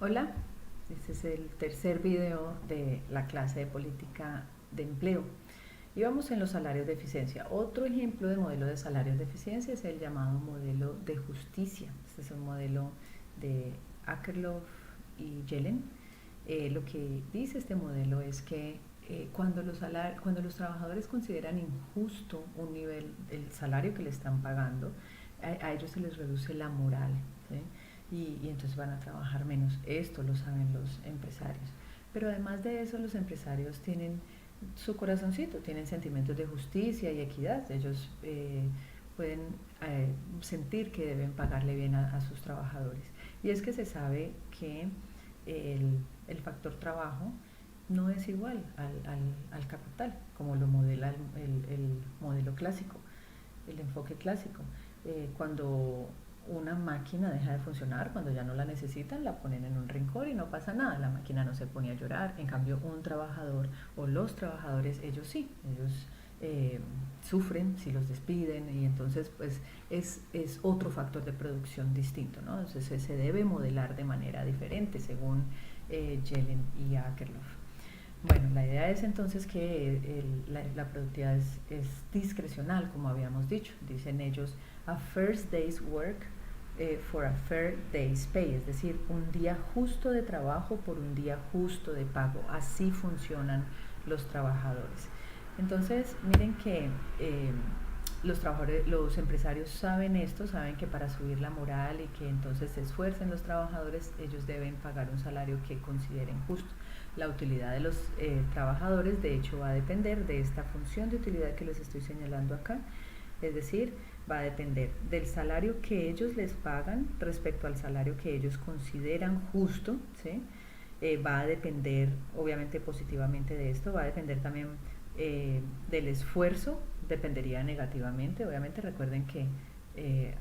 Hola, este es el tercer video de la clase de política de empleo. Y vamos en los salarios de eficiencia. Otro ejemplo de modelo de salarios de eficiencia es el llamado modelo de justicia. Este es un modelo de Akerlof y Yellen. Lo que dice este modelo es que cuando los trabajadores consideran injusto un nivel, el salario que le están pagando, a ellos se les reduce la moral, ¿sí? Y entonces van a trabajar menos. Esto lo saben los empresarios. Pero además de eso, los empresarios tienen su corazoncito, tienen sentimientos de justicia y equidad. Ellos pueden sentir que deben pagarle bien a sus trabajadores. Y es que se sabe que el factor trabajo no es igual al capital, como lo modela el modelo clásico, el enfoque clásico. Cuando una máquina deja de funcionar, cuando ya no la necesitan, la ponen en un rincón y no pasa nada, la máquina no se pone a llorar. En cambio, un trabajador o los trabajadores, ellos sí, ellos sufren si los despiden, y entonces pues es otro factor de producción distinto, ¿no? Entonces se debe modelar de manera diferente según Yellen y Akerlof. Bueno, la idea es entonces que la productividad es discrecional, como habíamos dicho. Dicen ellos, a first day's work for a fair day's pay, es decir, un día justo de trabajo por un día justo de pago. Así funcionan los trabajadores. Entonces, miren que los empresarios saben esto, saben que para subir la moral y que entonces se esfuercen los trabajadores, ellos deben pagar un salario que consideren justo. La utilidad de los trabajadores, de hecho, va a depender de esta función de utilidad que les estoy señalando acá, es decir, va a depender del salario que ellos les pagan respecto al salario que ellos consideran justo, ¿sí? Va a depender, obviamente, positivamente de esto, va a depender también del esfuerzo, dependería negativamente. Obviamente, recuerden que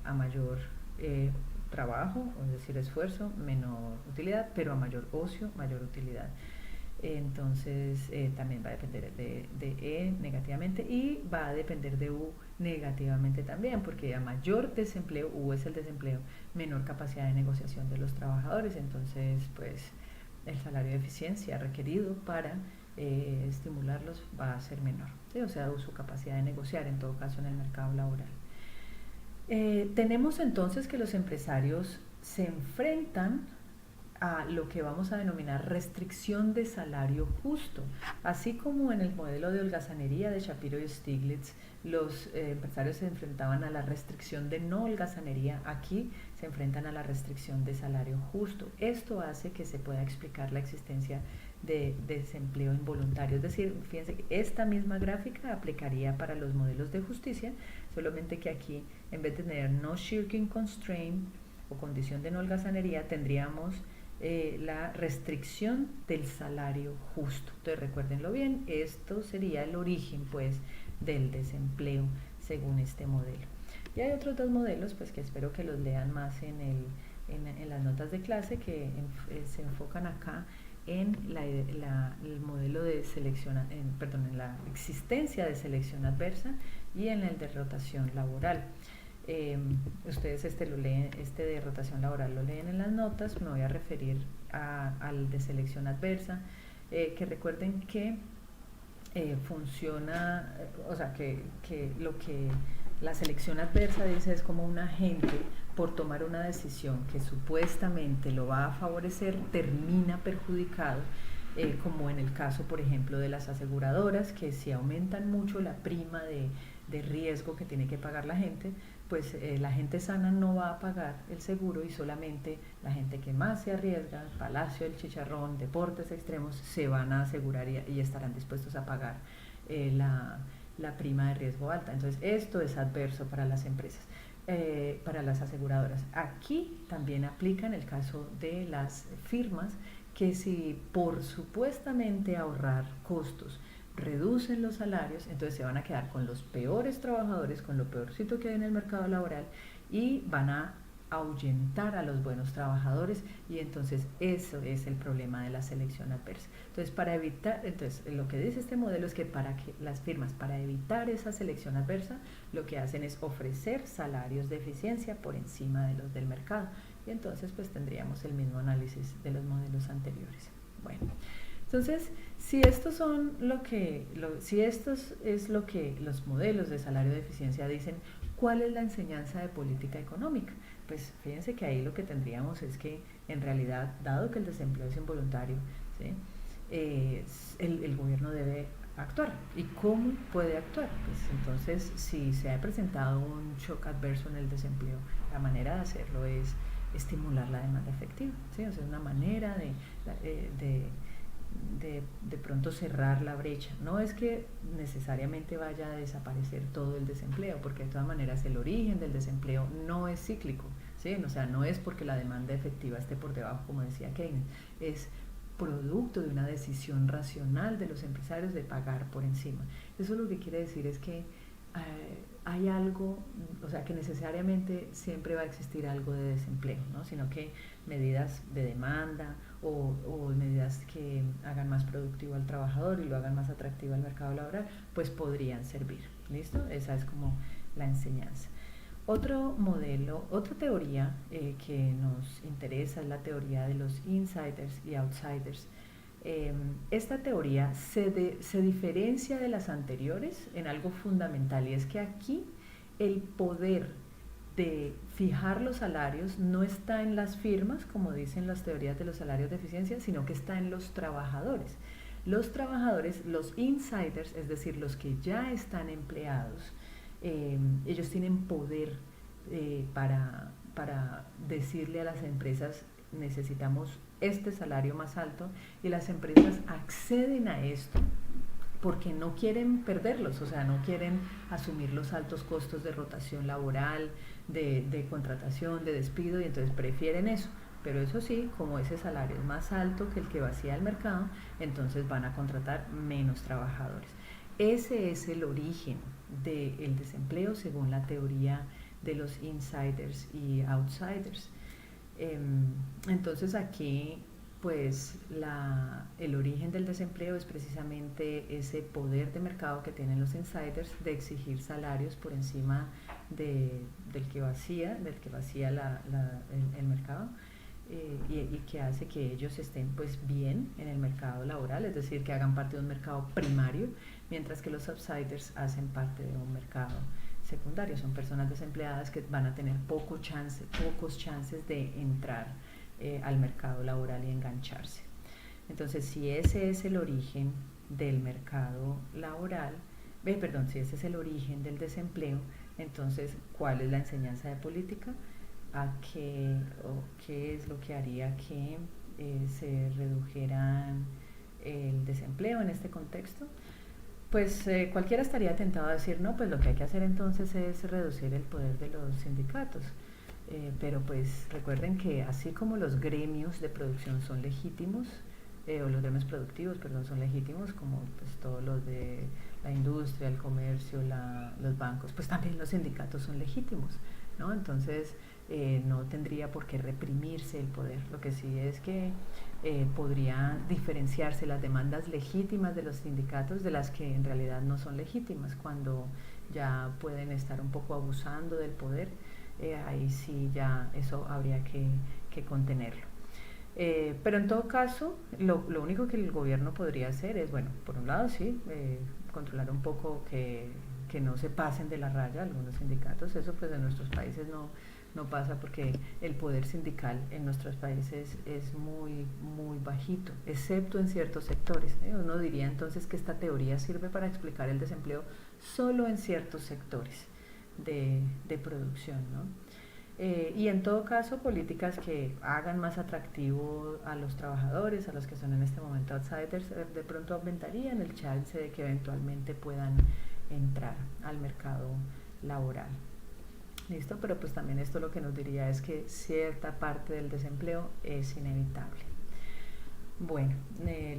a mayor trabajo, es decir, esfuerzo, menor utilidad, pero a mayor ocio, mayor utilidad. Entonces también va a depender de E negativamente, y va a depender de U negativamente también, porque a mayor desempleo, U es el desempleo, menor capacidad de negociación de los trabajadores. Entonces pues el salario de eficiencia requerido para estimularlos va a ser menor, ¿sí? O sea, su capacidad de negociar en todo caso en el mercado laboral. Tenemos entonces que los empresarios se enfrentan a lo que vamos a denominar restricción de salario justo. Así como en el modelo de holgazanería de Shapiro y Stiglitz, los empresarios se enfrentaban a la restricción de no holgazanería, aquí se enfrentan a la restricción de salario justo. Esto hace que se pueda explicar la existencia de desempleo involuntario. Es decir, fíjense que esta misma gráfica aplicaría para los modelos de justicia, solamente que aquí, en vez de tener no shirking constraint o condición de no holgazanería, tendríamos la restricción del salario justo. Entonces recuérdenlo bien, esto sería el origen pues del desempleo según este modelo. Y hay otros dos modelos pues que espero que los lean más en las notas de clase, que se enfocan acá en el modelo de selección, en la existencia de selección adversa y en el de rotación laboral. Ustedes este de rotación laboral lo leen en las notas. Me voy a referir al de selección adversa, que recuerden que funciona, o sea, que lo que la selección adversa dice es como un agente, por tomar una decisión que supuestamente lo va a favorecer, termina perjudicado, como en el caso, por ejemplo, de las aseguradoras, que si aumentan mucho la prima de riesgo que tiene que pagar la gente, pues la gente sana no va a pagar el seguro, y solamente la gente que más se arriesga, Palacio del Chicharrón, deportes extremos, se van a asegurar y estarán dispuestos a pagar la prima de riesgo alta. Entonces esto es adverso para las empresas, para las aseguradoras. Aquí también aplica en el caso de las firmas, que si por supuestamente ahorrar costos reducen los salarios, entonces se van a quedar con los peores trabajadores, con lo peorcito que hay en el mercado laboral, y van a ahuyentar a los buenos trabajadores, y entonces eso es el problema de la selección adversa. Entonces lo que dice este modelo es que para que las firmas, para evitar esa selección adversa, lo que hacen es ofrecer salarios de eficiencia por encima de los del mercado. y entonces pues tendríamos el mismo análisis de los modelos anteriores. Bueno, entonces si estos son si estos es lo que los modelos de salario de eficiencia dicen, ¿cuál es la enseñanza de política económica? Pues fíjense que ahí lo que tendríamos es que en realidad, dado que el desempleo es involuntario, ¿sí? El gobierno debe actuar. ¿Y cómo puede actuar? Pues entonces, si se ha presentado un shock adverso en el desempleo, la manera de hacerlo es estimular la demanda efectiva, ¿sí? O sea, es una manera de pronto cerrar la brecha. No es que necesariamente vaya a desaparecer todo el desempleo, porque de todas maneras el origen del desempleo no es cíclico, ¿sí? O sea, no es porque la demanda efectiva esté por debajo, como decía Keynes, es producto de una decisión racional de los empresarios de pagar por encima. Eso lo que quiere decir es que hay algo, o sea, que necesariamente siempre va a existir algo de desempleo, ¿no? Sino que medidas de demanda o medidas que hagan más productivo al trabajador y lo hagan más atractivo al mercado laboral, pues podrían servir, ¿listo? Esa es como la enseñanza. Otro modelo, otra teoría que nos interesa es la teoría de los insiders y outsiders. Esta teoría se diferencia de las anteriores en algo fundamental, y es que aquí el poder de fijar los salarios no está en las firmas, como dicen las teorías de los salarios de eficiencia, sino que está en los trabajadores. Los trabajadores, los insiders, es decir, los que ya están empleados, ellos tienen poder para decirle a las empresas: necesitamos este salario más alto, y las empresas acceden a esto porque no quieren perderlos, o sea, no quieren asumir los altos costos de rotación laboral, de contratación, de despido, y entonces prefieren eso. Pero eso sí, como ese salario es más alto que el que vacía el mercado, entonces van a contratar menos trabajadores. Ese es el origen del desempleo según la teoría de los insiders y outsiders. Entonces aquí pues el origen del desempleo es precisamente ese poder de mercado que tienen los insiders de exigir salarios por encima del que vacía el mercado, y que hace que ellos estén pues bien en el mercado laboral, es decir, que hagan parte de un mercado primario, mientras que los outsiders hacen parte de un mercado secundario. Son personas desempleadas que van a tener pocos chances de entrar al mercado laboral y engancharse. Entonces, si ese es el origen del mercado laboral, si ese es el origen del desempleo, entonces, ¿cuál es la enseñanza de política? ¿Qué es lo que haría que se redujera el desempleo en este contexto? Pues cualquiera estaría tentado a decir, no, pues lo que hay que hacer entonces es reducir el poder de los sindicatos. Pero pues recuerden que así como los gremios de producción son legítimos, o los gremios productivos, perdón, son legítimos, como pues todos los de la industria, el comercio, los bancos, pues también los sindicatos son legítimos, ¿no? Entonces no tendría por qué reprimirse el poder. Lo que sí es que podrían diferenciarse las demandas legítimas de los sindicatos de las que en realidad no son legítimas, cuando ya pueden estar un poco abusando del poder. Ahí sí ya eso habría que contenerlo. Pero en todo caso, lo único que el gobierno podría hacer es, bueno, por un lado sí, controlar un poco que no se pasen de la raya algunos sindicatos. Eso pues en nuestros países no pasa, porque el poder sindical en nuestros países es muy, muy bajito, excepto en ciertos sectores. Uno diría entonces que esta teoría sirve para explicar el desempleo solo en ciertos sectores de producción, ¿no? Y en todo caso, políticas que hagan más atractivo a los trabajadores, a los que son en este momento outsiders, de pronto aumentarían el chance de que eventualmente puedan entrar al mercado laboral. ¿Listo? Pero pues también esto lo que nos diría es que cierta parte del desempleo es inevitable. Bueno,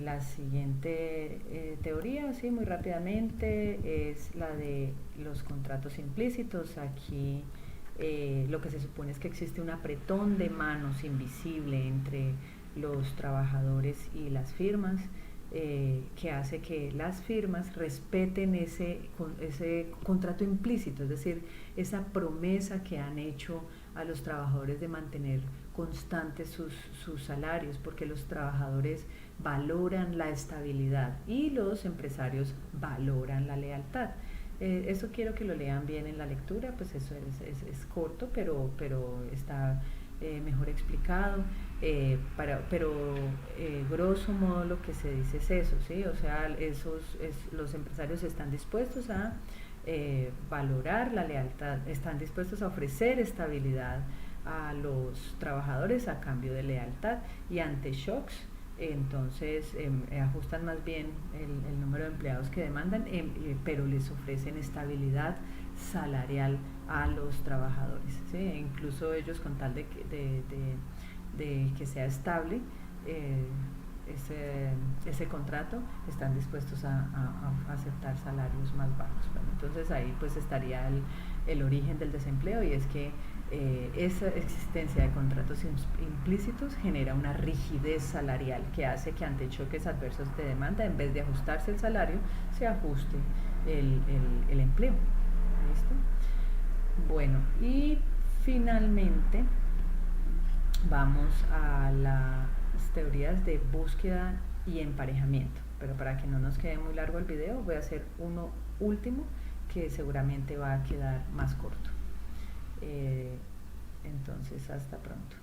la siguiente teoría, así muy rápidamente, es la de los contratos implícitos. Aquí lo que se supone es que existe un apretón de manos invisible entre los trabajadores y las firmas, que hace que las firmas respeten ese contrato implícito, es decir, esa promesa que han hecho a los trabajadores de mantener constantes sus salarios, porque los trabajadores valoran la estabilidad y los empresarios valoran la lealtad. Eso quiero que lo lean bien en la lectura, pues eso es corto, pero está mejor explicado, pero grosso modo lo que se dice es eso, ¿sí? O sea, los empresarios están dispuestos a valorar la lealtad, están dispuestos a ofrecer estabilidad a los trabajadores a cambio de lealtad, y ante shocks entonces ajustan más bien el número de empleados que demandan, pero les ofrecen estabilidad salarial a los trabajadores, ¿sí? Incluso ellos, con tal de que sea estable ese contrato, están dispuestos a aceptar salarios más bajos. Bueno, entonces ahí pues estaría el origen del desempleo, y es que esa existencia de contratos implícitos genera una rigidez salarial que hace que ante choques adversos de demanda, en vez de ajustarse el salario, se ajuste el empleo. ¿Listo? Bueno, y finalmente vamos a las teorías de búsqueda y emparejamiento, pero para que no nos quede muy largo el video, voy a hacer uno último que seguramente va a quedar más corto. Entonces, hasta pronto.